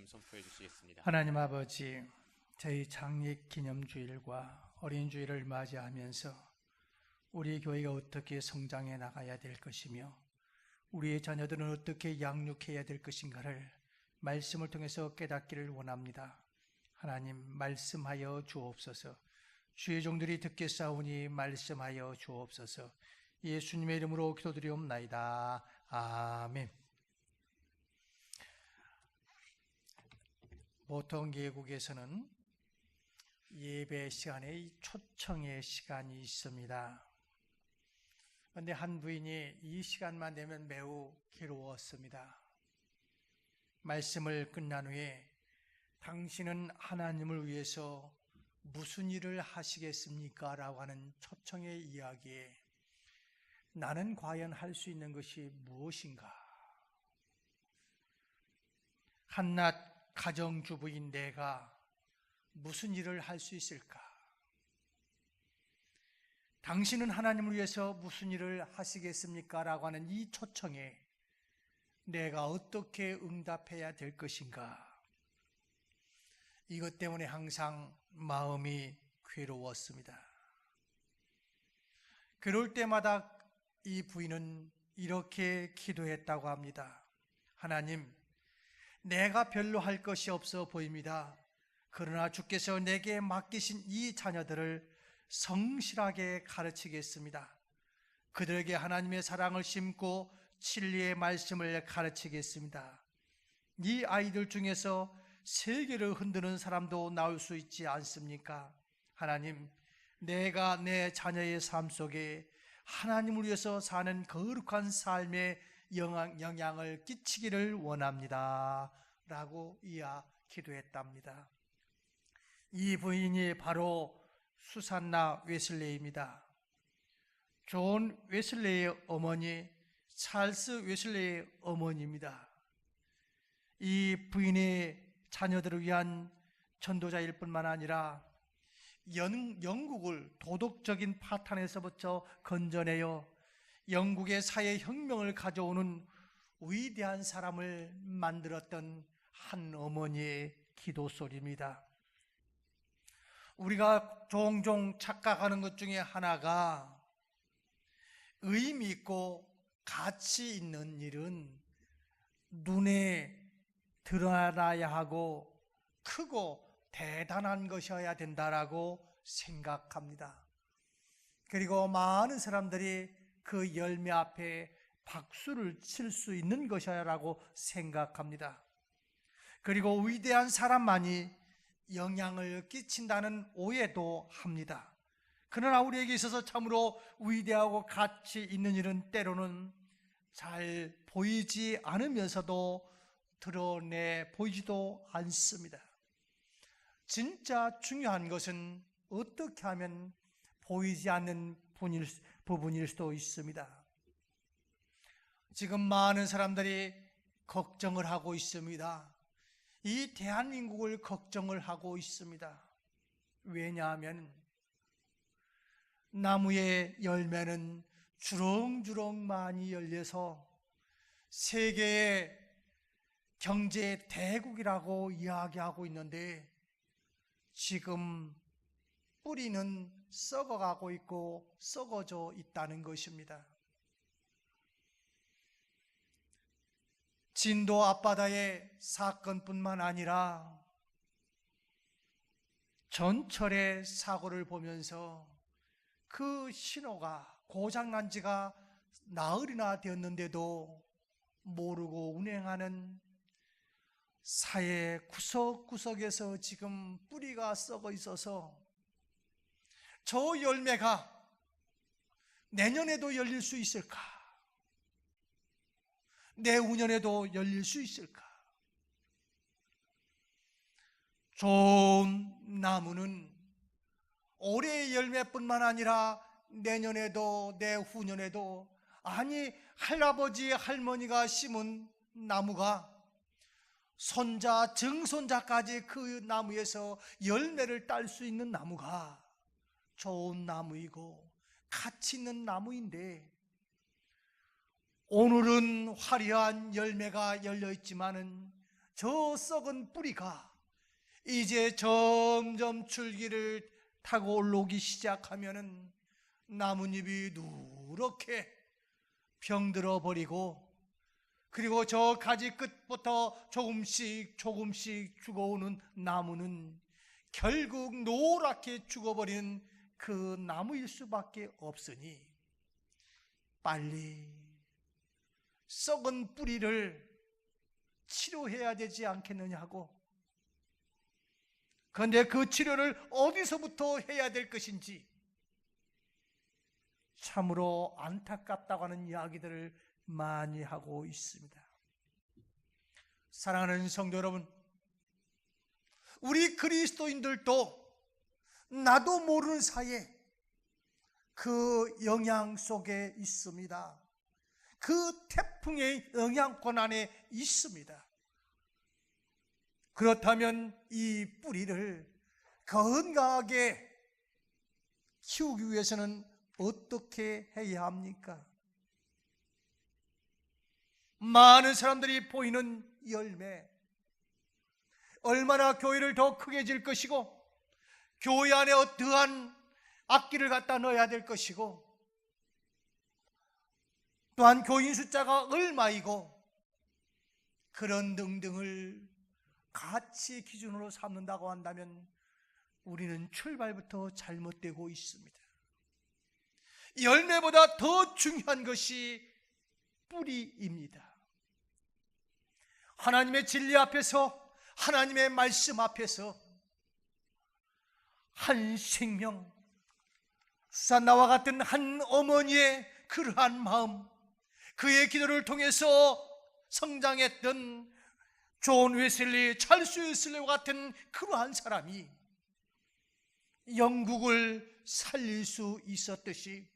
말씀 선포해 주시겠습니다. 하나님 아버지, 저희 창립 기념주일과 어린주일을 맞이하면서 우리 교회가 어떻게 성장해 나가야 될 것이며 우리의 자녀들은 어떻게 양육해야 될 것인가를 말씀을 통해서 깨닫기를 원합니다. 하나님, 말씀하여 주옵소서. 주의 종들이 듣겠사오니 말씀하여 주옵소서. 예수님의 이름으로 기도드리옵나이다. 아멘. 보통 예국에서는 예배 시간에 초청의 시간이 있습니다. 그런데 한 부인이 이 시간만 되면 매우 괴로웠습니다. 말씀을 끝난 후에 당신은 하나님을 위해서 무슨 일을 하시겠습니까? 라고 하는 초청의 이야기에 나는 과연 할 수 있는 것이 무엇인가? 한낱 가정주부인 내가 무슨 일을 할 수 있을까? 당신은 하나님을 위해서 무슨 일을 하시겠습니까? 라고 하는 이 초청에 내가 어떻게 응답해야 될 것인가? 이것 때문에 항상 마음이 괴로웠습니다. 그럴 때마다 이 부인은 이렇게 기도했다고 합니다. 하나님, 내가 별로 할 것이 없어 보입니다. 그러나 주께서 내게 맡기신 이 자녀들을 성실하게 가르치겠습니다. 그들에게 하나님의 사랑을 심고 진리의 말씀을 가르치겠습니다. 이 아이들 중에서 세계를 흔드는 사람도 나올 수 있지 않습니까? 하나님, 내가 내 자녀의 삶 속에 하나님을 위해서 사는 거룩한 삶의 영향을 끼치기를 원합니다. 라고 기도했답니다. 이 부인이 바로 수산나 웨슬레이입니다. 존 웨슬레이의 어머니, 찰스 웨슬레이의 어머니입니다. 이 부인의 자녀들을 위한 전도자일 뿐만 아니라 영국을 도덕적인 파탄에서부터 건져내어 영국의 사회혁명을 가져오는 위대한 사람을 만들었던 한 어머니의 기도소리입니다. 우리가 종종 착각하는 것 중에 하나가 의미 있고 가치 있는 일은 눈에 드러나야 하고 크고 대단한 것이어야 된다라고 생각합니다. 그리고 많은 사람들이 그 열매 앞에 박수를 칠 수 있는 것이라고 생각합니다. 그리고 위대한 사람만이 영향을 끼친다는 오해도 합니다. 그러나 우리에게 있어서 참으로 위대하고 가치 있는 일은 때로는 잘 보이지 않으면서도 드러내 보이지도 않습니다. 진짜 중요한 것은 어떻게 하면 보이지 않는 부분일 수도 있습니다. 지금 많은 사람들이 걱정을 하고 있습니다. 이 대한민국을 걱정을 하고 있습니다. 왜냐하면 나무의 열매는 주렁주렁 많이 열려서 세계의 경제 대국이라고 이야기하고 있는데 지금 뿌리는 썩어가고 있고 썩어져 있다는 것입니다. 진도 앞바다의 사건뿐만 아니라 전철의 사고를 보면서 그 신호가 고장난 지가 나흘이나 되었는데도 모르고 운행하는 사회 구석구석에서 지금 뿌리가 썩어 있어서 저 열매가 내년에도 열릴 수 있을까? 내후년에도 열릴 수 있을까? 좋은 나무는 올해의 열매뿐만 아니라 내년에도 내후년에도, 아니 할아버지 할머니가 심은 나무가 손자 증손자까지 그 나무에서 열매를 딸 수 있는 나무가 좋은 나무이고 가치 있는 나무인데, 오늘은 화려한 열매가 열려 있지만은 저 썩은 뿌리가 이제 점점 줄기를 타고 올라오기 시작하면은 나뭇잎이 누렇게 병들어 버리고, 그리고 저 가지 끝부터 조금씩 죽어오는 나무는 결국 노랗게 죽어버리는 그 나무일 수밖에 없으니 빨리 썩은 뿌리를 치료해야 되지 않겠느냐고. 그런데 그 치료를 어디서부터 해야 될 것인지 참으로 안타깝다고 하는 이야기들을 많이 하고 있습니다. 사랑하는 성도 여러분, 우리 그리스도인들도 나도 모르는 사이에 그 영향 속에 있습니다. 그 태풍의 영향권 안에 있습니다. 그렇다면 이 뿌리를 건강하게 키우기 위해서는 어떻게 해야 합니까? 많은 사람들이 보이는 열매, 얼마나 교회를 더 크게 질 것이고 교회 안에 어떠한 악기를 갖다 넣어야 될 것이고 또한 교인 숫자가 얼마이고 그런 등등을 가치의 기준으로 삼는다고 한다면 우리는 출발부터 잘못되고 있습니다. 열매보다 더 중요한 것이 뿌리입니다. 하나님의 진리 앞에서, 하나님의 말씀 앞에서 한 생명, 수산나와 같은 한 어머니의 그러한 마음, 그의 기도를 통해서 성장했던 존 웨슬리, 찰스 웨슬리와 같은 그러한 사람이 영국을 살릴 수 있었듯이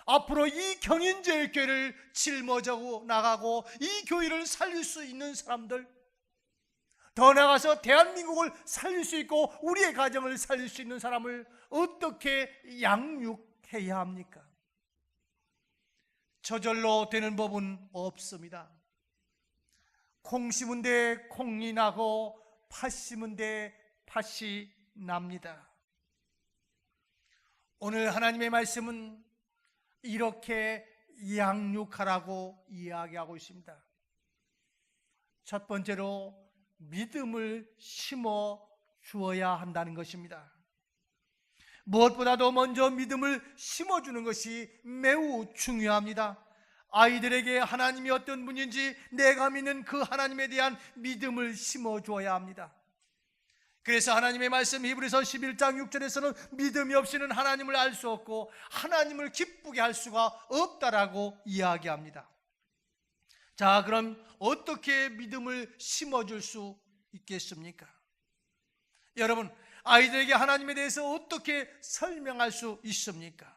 앞으로 이 경인제일교회를 짊어져 나가고 이 교회를 살릴 수 있는 사람들, 더 나아가서 대한민국을 살릴 수 있고 우리의 가정을 살릴 수 있는 사람을 어떻게 양육해야 합니까? 저절로 되는 법은 없습니다. 콩 심은 데 콩이 나고 팥 심은 데 팥이 납니다. 오늘 하나님의 말씀은 이렇게 양육하라고 이야기하고 있습니다. 첫 번째로 믿음을 심어 주어야 한다는 것입니다. 무엇보다도 먼저 믿음을 심어주는 것이 매우 중요합니다. 아이들에게 하나님이 어떤 분인지 내가 믿는 그 하나님에 대한 믿음을 심어줘야 합니다. 그래서 하나님의 말씀 히브리서 11장 6절에서는 믿음이 없이는 하나님을 알 수 없고 하나님을 기쁘게 할 수가 없다라고 이야기합니다. 자, 그럼 어떻게 믿음을 심어줄 수 있겠습니까? 여러분, 아이들에게 하나님에 대해서 어떻게 설명할 수 있습니까?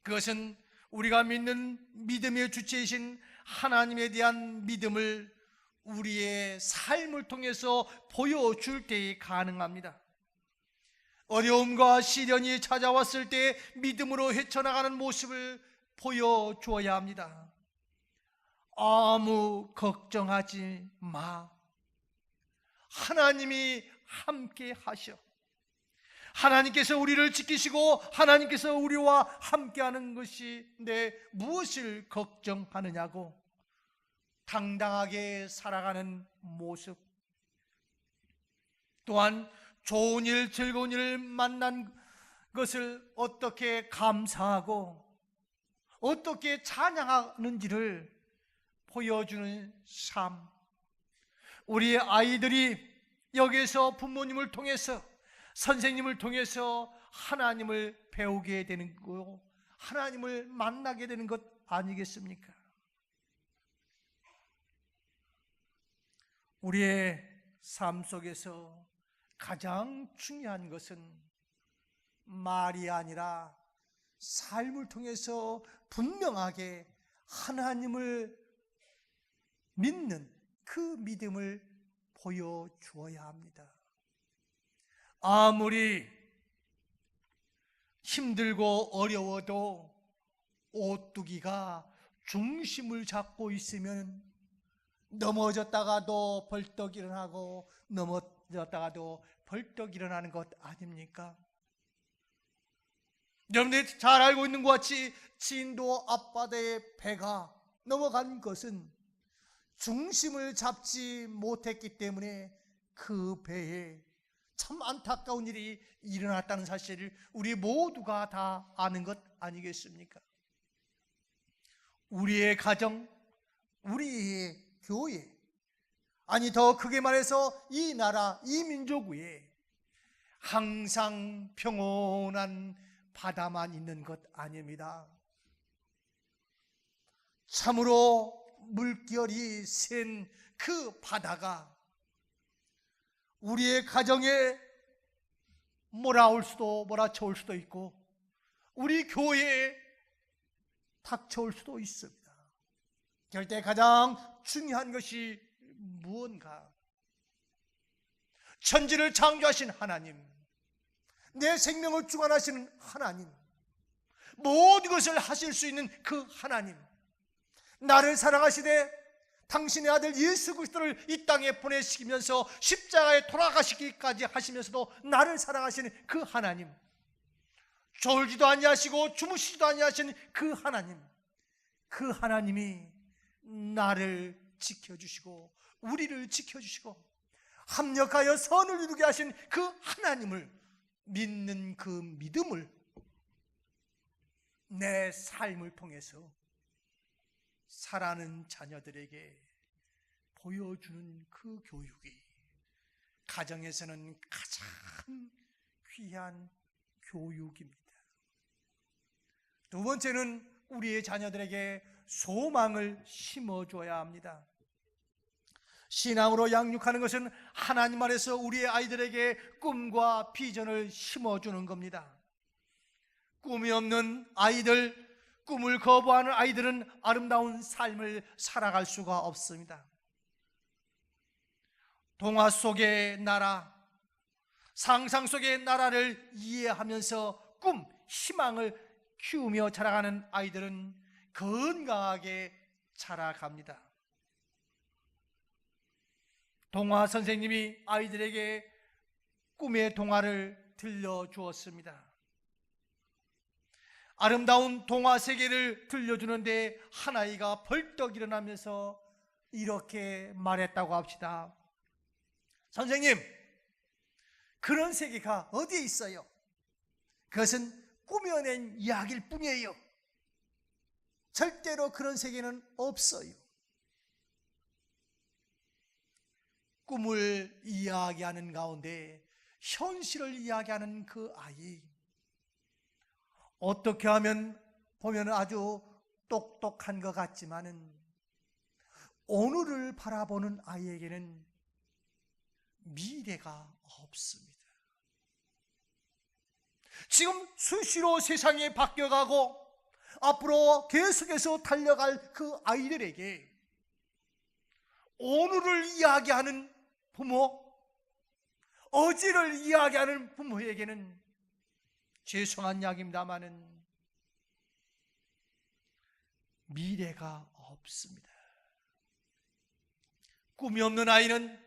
그것은 우리가 믿는 믿음의 주체이신 하나님에 대한 믿음을 우리의 삶을 통해서 보여줄 때에 가능합니다. 어려움과 시련이 찾아왔을 때 믿음으로 헤쳐나가는 모습을 보여주어야 합니다. 아무 걱정하지 마. 하나님이 함께 하셔. 하나님께서 우리를 지키시고 하나님께서 우리와 함께하는 것이 내 무엇을 걱정하느냐고 당당하게 살아가는 모습, 또한 좋은 일, 즐거운 일을 만난 것을 어떻게 감사하고 어떻게 찬양하는지를 보여주는 삶, 우리 아이들이 여기에서 부모님을 통해서 선생님을 통해서 하나님을 배우게 되는 거고 하나님을 만나게 되는 것 아니겠습니까? 우리의 삶 속에서 가장 중요한 것은 말이 아니라 삶을 통해서 분명하게 하나님을 믿는 그 믿음을 보여주어야 합니다. 아무리 힘들고 어려워도 오뚜기가 중심을 잡고 있으면 넘어졌다가도 벌떡 일어나고 넘어졌다가도 벌떡 일어나는 것 아닙니까? 여러분들이 잘 알고 있는 것 같이 진도 앞바다의 배가 넘어간 것은 중심을 잡지 못했기 때문에 그 배에 참 안타까운 일이 일어났다는 사실을 우리 모두가 다 아는 것 아니겠습니까? 우리의 가정, 우리의 교회, 아니 더 크게 말해서 이 나라, 이 민족 위에 항상 평온한 바다만 있는 것 아닙니다. 참으로 물결이 센 그 바다가 우리의 가정에 몰아쳐올 수도 있고 우리 교회에 닥쳐올 수도 있습니다. 그럴 때 가장 중요한 것이 무언가? 천지를 창조하신 하나님, 내 생명을 주관하시는 하나님, 모든 것을 하실 수 있는 그 하나님, 나를 사랑하시되 당신의 아들 예수 그리스도를 이 땅에 보내시면서 십자가에 돌아가시기까지 하시면서도 나를 사랑하시는 그 하나님, 졸지도 아니하시고 주무시지도 아니하신 그 하나님, 그 하나님이 나를 지켜주시고 우리를 지켜주시고 합력하여 선을 이루게 하신 그 하나님을 믿는 그 믿음을 내 삶을 통해서 살아가는 자녀들에게 보여주는 그 교육이 가정에서는 가장 귀한 교육입니다. 두 번째는 우리의 자녀들에게 소망을 심어줘야 합니다. 신앙으로 양육하는 것은 하나님 안에서 우리의 아이들에게 꿈과 비전을 심어주는 겁니다. 꿈이 없는 아이들, 꿈을 거부하는 아이들은 아름다운 삶을 살아갈 수가 없습니다. 동화 속의 나라, 상상 속의 나라를 이해하면서 꿈, 희망을 키우며 자라가는 아이들은 건강하게 자라갑니다. 동화 선생님이 아이들에게 꿈의 동화를 들려주었습니다. 아름다운 동화 세계를 들려주는데 한 아이가 벌떡 일어나면서 이렇게 말했다고 합시다. 선생님, 그런 세계가 어디에 있어요? 그것은 꾸며낸 이야기일 뿐이에요. 절대로 그런 세계는 없어요. 꿈을 이야기하는 가운데 현실을 이야기하는 그 아이, 어떻게 하면 보면 아주 똑똑한 것 같지만은 오늘을 바라보는 아이에게는 미래가 없습니다. 지금 수시로 세상이 바뀌어가고 앞으로 계속해서 달려갈 그 아이들에게 오늘을 이야기하는 부모, 어제를 이야기하는 부모에게는 죄송한 이야기입니다마는 미래가 없습니다. 꿈이 없는 아이는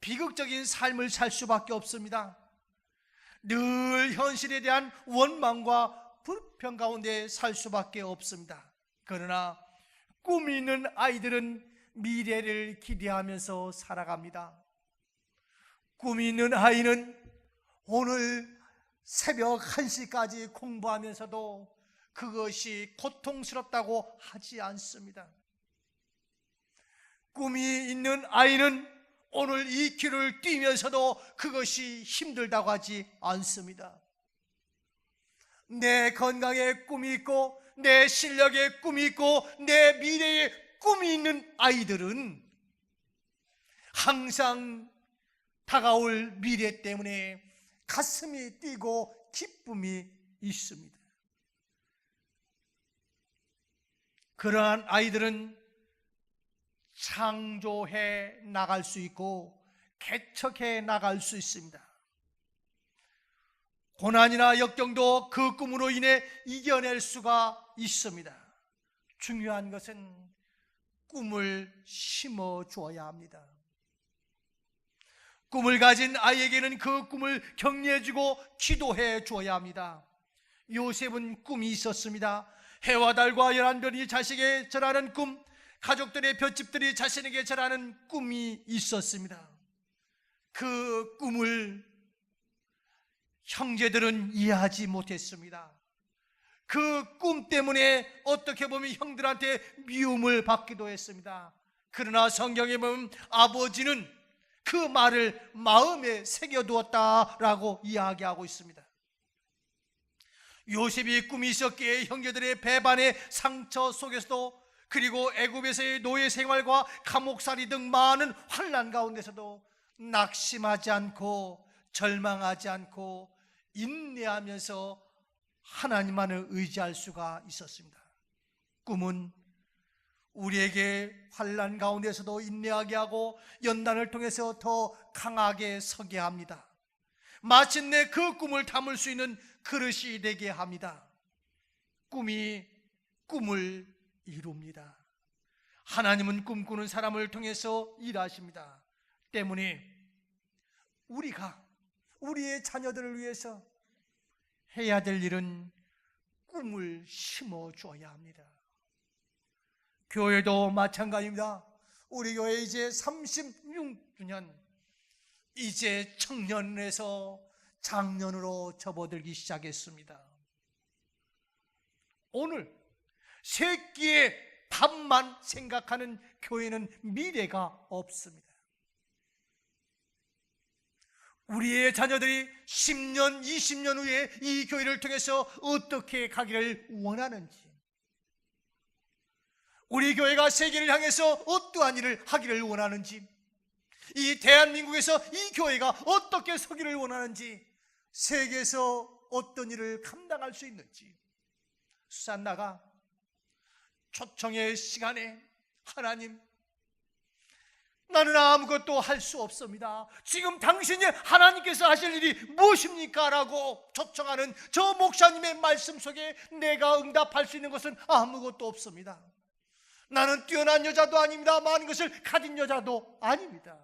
비극적인 삶을 살 수밖에 없습니다. 늘 현실에 대한 원망과 불평 가운데 살 수밖에 없습니다. 그러나 꿈이 있는 아이들은 미래를 기대하면서 살아갑니다. 꿈이 있는 아이는 오늘 새벽 1시까지 공부하면서도 그것이 고통스럽다고 하지 않습니다. 꿈이 있는 아이는 오늘 이 길을 뛰면서도 그것이 힘들다고 하지 않습니다. 내 건강에 꿈이 있고 내 실력에 꿈이 있고 내 미래에 꿈이 있는 아이들은 항상 다가올 미래 때문에 가슴이 뛰고 기쁨이 있습니다. 그러한 아이들은 창조해 나갈 수 있고 개척해 나갈 수 있습니다. 고난이나 역경도 그 꿈으로 인해 이겨낼 수가 있습니다. 중요한 것은 꿈을 심어 주어야 합니다. 꿈을 가진 아이에게는 그 꿈을 격려해주고 기도해 주어야 합니다. 요셉은 꿈이 있었습니다. 해와 달과 11별이 자식에게 절하는 꿈, 가족들의 볏짚들이 자신에게 절하는 꿈이 있었습니다. 그 꿈을 형제들은 이해하지 못했습니다. 그 꿈 때문에 어떻게 보면 형들한테 미움을 받기도 했습니다. 그러나 성경에 보면 아버지는 그 말을 마음에 새겨두었다라고 이야기하고 있습니다. 요셉이 꿈이 있었기에 형제들의 배반의 상처 속에서도, 그리고 애굽에서의 노예 생활과 감옥살이 등 많은 환난 가운데서도 낙심하지 않고 절망하지 않고 인내하면서 하나님만을 의지할 수가 있었습니다. 꿈은 우리에게 환난 가운데서도 인내하게 하고 연단을 통해서 더 강하게 서게 합니다. 마침내 그 꿈을 담을 수 있는 그릇이 되게 합니다. 꿈이 꿈을 이룹니다. 하나님은 꿈꾸는 사람을 통해서 일하십니다. 때문에 우리가 우리의 자녀들을 위해서 해야 될 일은 꿈을 심어줘야 합니다. 교회도 마찬가지입니다. 우리 교회 이제 36주년, 이제 청년에서 장년으로 접어들기 시작했습니다. 오늘 세 끼의 밥만 생각하는 교회는 미래가 없습니다. 우리의 자녀들이 10년, 20년 후에 이 교회를 통해서 어떻게 가기를 원하는지, 우리 교회가 세계를 향해서 어떠한 일을 하기를 원하는지, 이 대한민국에서 이 교회가 어떻게 서기를 원하는지, 세계에서 어떤 일을 감당할 수 있는지, 수산나가 초청의 시간에 하나님, 나는 아무것도 할 수 없습니다. 지금 당신이 하나님께서 하실 일이 무엇입니까? 라고 초청하는 저 목사님의 말씀 속에 내가 응답할 수 있는 것은 아무것도 없습니다. 나는 뛰어난 여자도 아닙니다. 많은 것을 가진 여자도 아닙니다.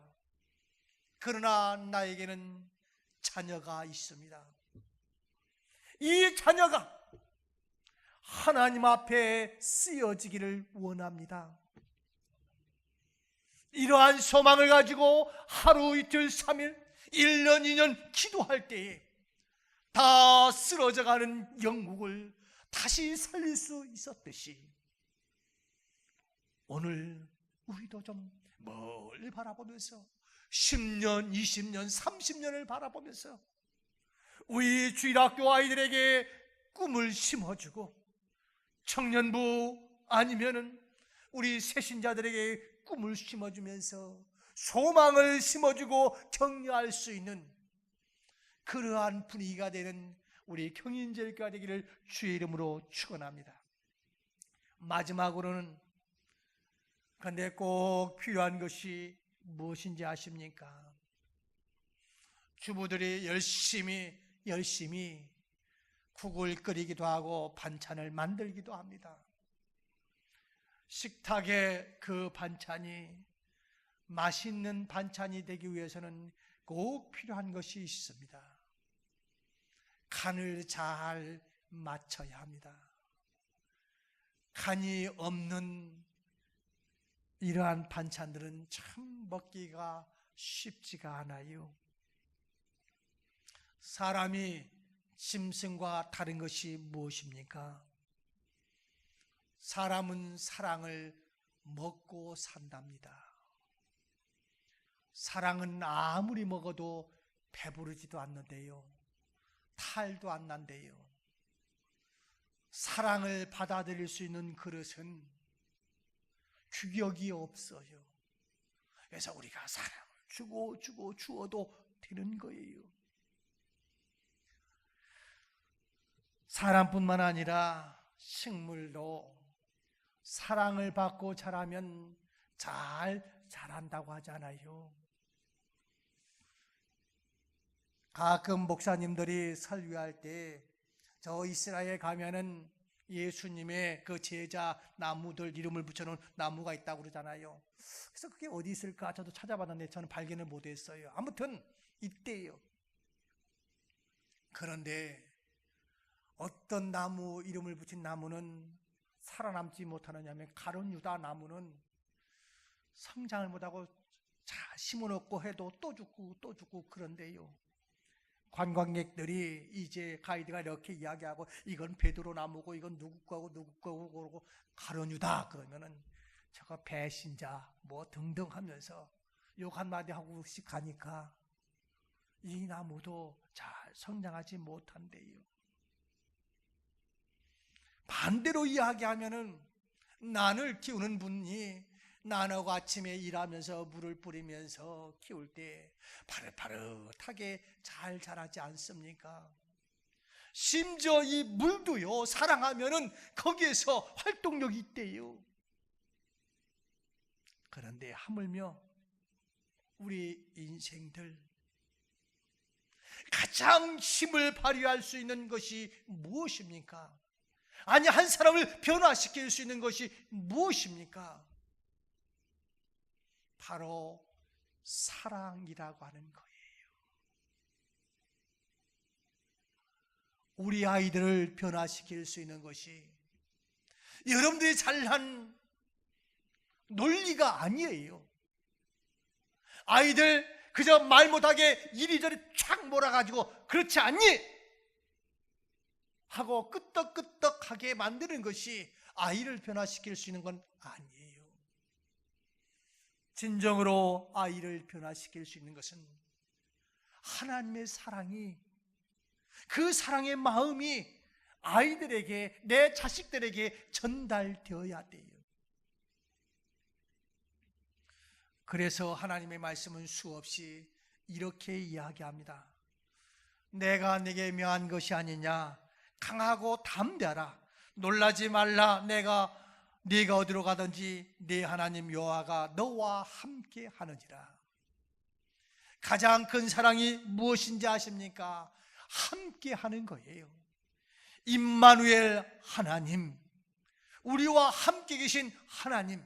그러나 나에게는 자녀가 있습니다. 이 자녀가 하나님 앞에 쓰여지기를 원합니다. 이러한 소망을 가지고 하루 이틀 3일 1년 2년 기도할 때에 다 쓰러져가는 영국을 다시 살릴 수 있었듯이 오늘 우리도 좀 멀리 바라보면서 10년, 20년, 30년을 바라보면서 우리 주일학교 아이들에게 꿈을 심어주고, 청년부 아니면은 우리 새신자들에게 꿈을 심어주면서 소망을 심어주고 격려할 수 있는 그러한 분위기가 되는 우리 경인제일교회가 되기를 주의 이름으로 축원합니다. 마지막으로는 그런데 꼭 필요한 것이 무엇인지 아십니까? 주부들이 열심히 국을 끓이기도 하고 반찬을 만들기도 합니다. 식탁에 그 반찬이 맛있는 반찬이 되기 위해서는 꼭 필요한 것이 있습니다. 간을 잘 맞춰야 합니다. 간이 없는 이러한 반찬들은 참 먹기가 쉽지가 않아요. 사람이 짐승과 다른 것이 무엇입니까? 사람은 사랑을 먹고 산답니다. 사랑은 아무리 먹어도 배부르지도 않는데요, 탈도 안 난대요. 사랑을 받아들일 수 있는 그릇은 규격이 없어요. 그래서 우리가 사랑을 주어도 되는 거예요. 사람뿐만 아니라 식물도 사랑을 받고 자라면 잘 자란다고 하잖아요. 가끔 목사님들이 설교할 때 저 이스라엘 가면은 예수님의 그 제자 나무들 이름을 붙여놓은 나무가 있다고 그러잖아요. 그래서 그게 어디 있을까 저도 찾아봤는데 저는 발견을 못했어요. 아무튼 있대요. 그런데 어떤 나무 이름을 붙인 나무는 살아남지 못하느냐면 가룟 유다 나무는 성장을 못하고 잘 심어놓고 해도 또 죽고 그런데요. 관광객들이 이제 가이드가 이렇게 이야기하고 이건 베드로 나무고 이건 누구 거고 그러고 가룟 유다 그러면은 저거 배신자 뭐 등등 하면서 욕 한마디 하고씩 가니까 이 나무도 잘 성장하지 못한대요. 반대로 이야기하면은 난을 키우는 분이 난하고 아침에 일하면서 물을 뿌리면서 키울 때 파릇파릇하게 잘 자라지 않습니까? 심지어 이 물도요, 사랑하면은 거기에서 활동력이 있대요. 그런데 하물며 우리 인생들 가장 힘을 발휘할 수 있는 것이 무엇입니까? 아니, 한 사람을 변화시킬 수 있는 것이 무엇입니까? 바로 사랑이라고 하는 거예요. 우리 아이들을 변화시킬 수 있는 것이 여러분들이 잘난 논리가 아니에요. 아이들 그저 말 못하게 이리저리 촥 몰아가지고 그렇지 않니? 하고 끄떡끄떡하게 만드는 것이 아이를 변화시킬 수 있는 건 아니에요. 진정으로 아이를 변화시킬 수 있는 것은 하나님의 사랑이, 그 사랑의 마음이 아이들에게, 내 자식들에게 전달되어야 돼요. 그래서 하나님의 말씀은 수없이 이렇게 이야기합니다. 내가 네게 명한 것이 아니냐, 강하고 담대하라, 놀라지 말라, 네가 어디로 가든지 네 하나님 여호와가 너와 함께 하느니라. 가장 큰 사랑이 무엇인지 아십니까? 함께 하는 거예요. 임마누엘 하나님, 우리와 함께 계신 하나님,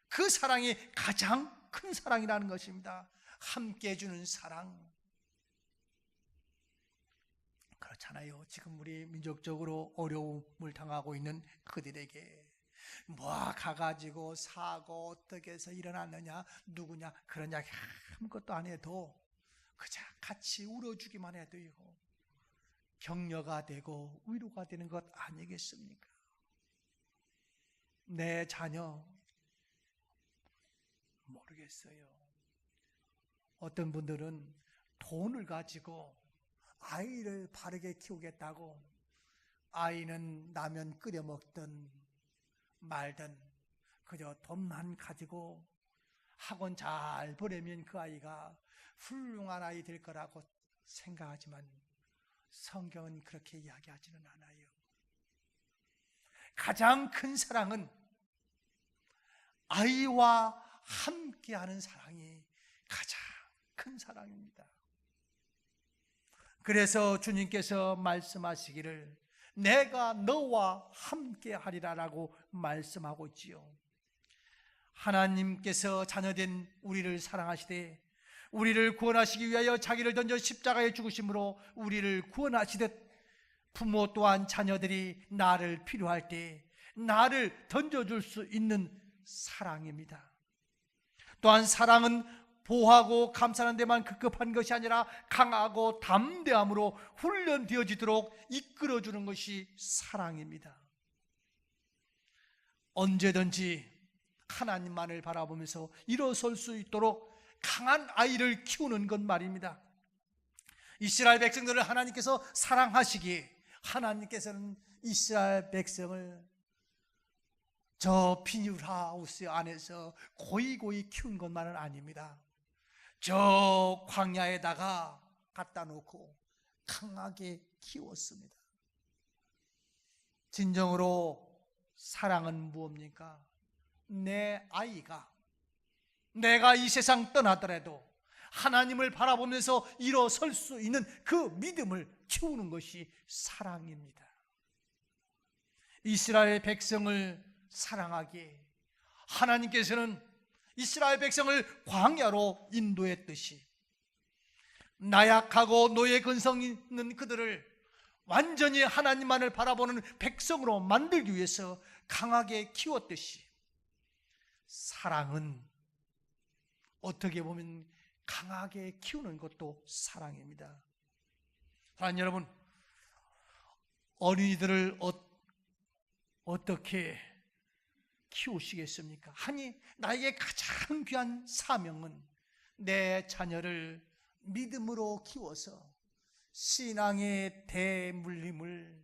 그 사랑이 가장 큰 사랑이라는 것입니다. 함께 해주는 사랑. 그렇잖아요. 지금 우리 민족적으로 어려움을 당하고 있는 그들에게 가가지고 사고 어떻게 해서 일어났느냐, 누구냐, 그런 이야기 아무것도 안 해도 그저 같이 울어주기만 해도요, 격려가 되고 위로가 되는 것 아니겠습니까? 내 자녀 모르겠어요. 어떤 분들은 돈을 가지고 아이를 바르게 키우겠다고 아이는 라면 끓여 먹든 말든 그저 돈만 가지고 학원 잘 보내면 그 아이가 훌륭한 아이 될 거라고 생각하지만 성경은 그렇게 이야기하지는 않아요. 가장 큰 사랑은 아이와 함께하는 사랑이 가장 큰 사랑입니다. 그래서 주님께서 말씀하시기를 내가 너와 함께하리라라고 말씀하고 있지요. 하나님께서 자녀된 우리를 사랑하시되 우리를 구원하시기 위하여 자기를 던져 십자가에 죽으심으로 우리를 구원하시듯 부모 또한 자녀들이 나를 필요할 때 나를 던져줄 수 있는 사랑입니다. 또한 사랑은 보호하고 감싸는 데만 급급한 것이 아니라 강하고 담대함으로 훈련되어지도록 이끌어주는 것이 사랑입니다. 언제든지 하나님만을 바라보면서 일어설 수 있도록 강한 아이를 키우는 것 말입니다. 이스라엘 백성들을 하나님께서 사랑하시기에 하나님께서는 이스라엘 백성을 저 비닐하우스 안에서 고이고이 키운 것만은 아닙니다. 저 광야에다가 갖다 놓고 강하게 키웠습니다. 진정으로 사랑은 무엇입니까? 내 아이가 내가 이 세상 떠나더라도 하나님을 바라보면서 일어설 수 있는 그 믿음을 키우는 것이 사랑입니다. 이스라엘 백성을 사랑하기에 하나님께서는 이스라엘 백성을 광야로 인도했듯이 나약하고 노예 근성 있는 그들을 완전히 하나님만을 바라보는 백성으로 만들기 위해서 강하게 키웠듯이 사랑은 어떻게 보면 강하게 키우는 것도 사랑입니다. 사랑하는 여러분, 어린이들을 어떻게 키우시겠습니까? 아니, 나에게 가장 귀한 사명은 내 자녀를 믿음으로 키워서 신앙의 대물림을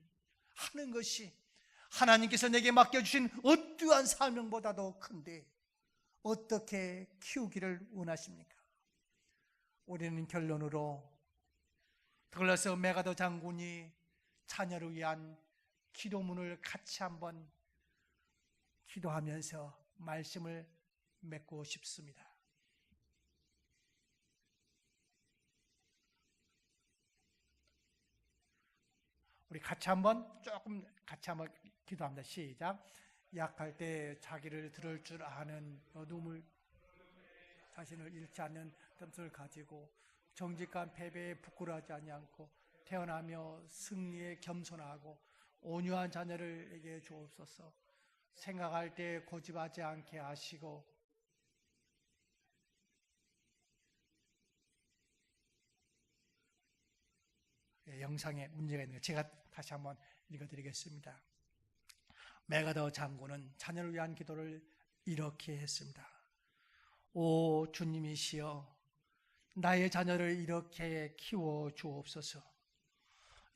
하는 것이 하나님께서 내게 맡겨주신 어떠한 사명보다도 큰데 어떻게 키우기를 원하십니까? 우리는 결론으로 더글라스 맥아더 장군이 자녀를 위한 기도문을 같이 한번 기도하면서 말씀을 맺고 싶습니다. 우리 같이 한번 기도합니다. 시작. 약할 때 자기를 들을 줄 아는 어둠을 자신을 잃지 않는 뜸을 가지고 정직한 패배에 부끄러워하지 않고 태어나며 승리에 겸손하고 온유한 자녀를에게 주옵소서. 생각할 때 고집하지 않게 하시고 영상에 문제가 있는 거 제가 다시 한번 읽어드리겠습니다. 맥아더 장군은 자녀를 위한 기도를 이렇게 했습니다. 오 주님이시여, 나의 자녀를 이렇게 키워 주옵소서.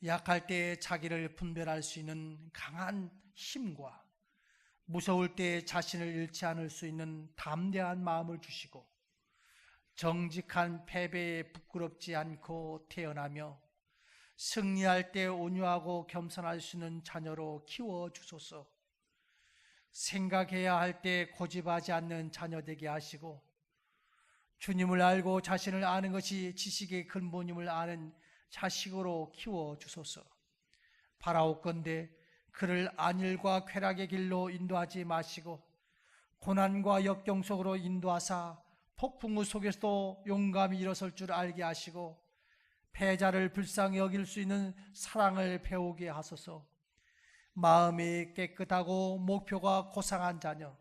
약할 때 자기를 분별할 수 있는 강한 힘과 무서울 때 자신을 잃지 않을 수 있는 담대한 마음을 주시고 정직한 패배에 부끄럽지 않고 태어나며 승리할 때 온유하고 겸손할 수 있는 자녀로 키워주소서. 생각해야 할 때 고집하지 않는 자녀 되게 하시고 주님을 알고 자신을 아는 것이 지식의 근본임을 아는 자식으로 키워주소서. 바라옵건대 그를 안일과 쾌락의 길로 인도하지 마시고 고난과 역경 속으로 인도하사 폭풍우 속에서도 용감히 일어설 줄 알게 하시고 패자를 불쌍히 여길 수 있는 사랑을 배우게 하소서. 마음이 깨끗하고 목표가 고상한 자녀,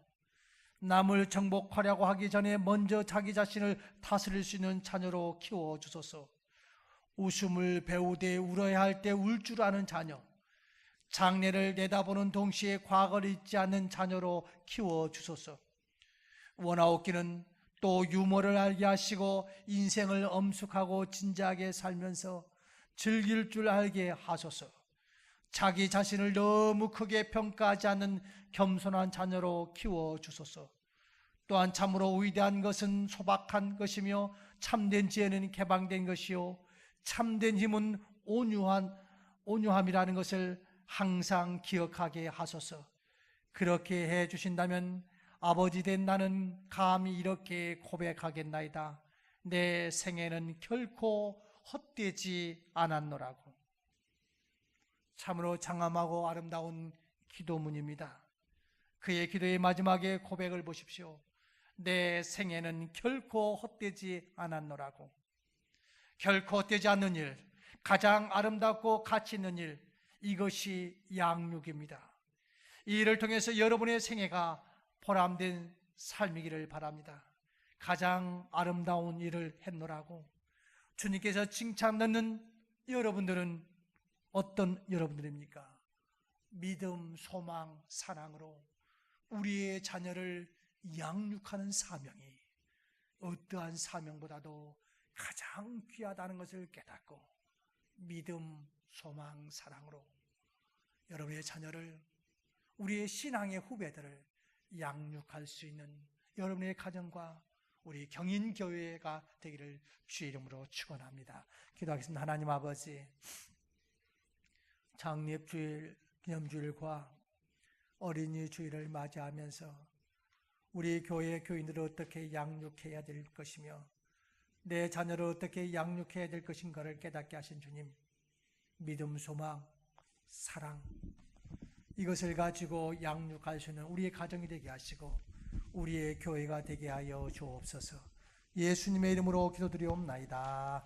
남을 정복하려고 하기 전에 먼저 자기 자신을 다스릴 수 있는 자녀로 키워주소서. 웃음을 배우되 울어야 할 때 울 줄 아는 자녀, 장래를 내다보는 동시에 과거를 잊지 않는 자녀로 키워주소서. 원하옵기는 또 유머를 알게 하시고 인생을 엄숙하고 진지하게 살면서 즐길 줄 알게 하소서. 자기 자신을 너무 크게 평가하지 않는 겸손한 자녀로 키워주소서. 또한 참으로 위대한 것은 소박한 것이며 참된 지혜는 개방된 것이요 참된 힘은 온유함이라는 것을 항상 기억하게 하소서. 그렇게 해주신다면 아버지 된 나는 감히 이렇게 고백하겠나이다. 내 생애는 결코 헛되지 않았노라고. 참으로 장엄하고 아름다운 기도문입니다. 그의 기도의 마지막에 고백을 보십시오. 내 생애는 결코 헛되지 않았노라고. 결코 헛되지 않는 일, 가장 아름답고 가치 있는 일, 이것이 양육입니다. 이 일을 통해서 여러분의 생애가 보람된 삶이기를 바랍니다. 가장 아름다운 일을 했노라고. 주님께서 칭찬 넣는 여러분들은 어떤 여러분들입니까? 믿음, 소망, 사랑으로 우리의 자녀를 양육하는 사명이 어떠한 사명보다도 가장 귀하다는 것을 깨닫고 믿음, 소망, 사랑으로 여러분의 자녀를, 우리의 신앙의 후배들을 양육할 수 있는 여러분의 가정과 우리 경인교회가 되기를 주의 이름으로 축원합니다. 기도하겠습니다. 하나님 아버지, 창립주일, 기념주일과 어린이 주일을 맞이하면서 우리 교회 교인들을 어떻게 양육해야 될 것이며 내 자녀를 어떻게 양육해야 될 것인가를 깨닫게 하신 주님, 믿음, 소망, 사랑, 이것을 가지고 양육할 수 있는 우리의 가정이 되게 하시고 우리의 교회가 되게 하여 주옵소서. 예수님의 이름으로 기도드리옵나이다.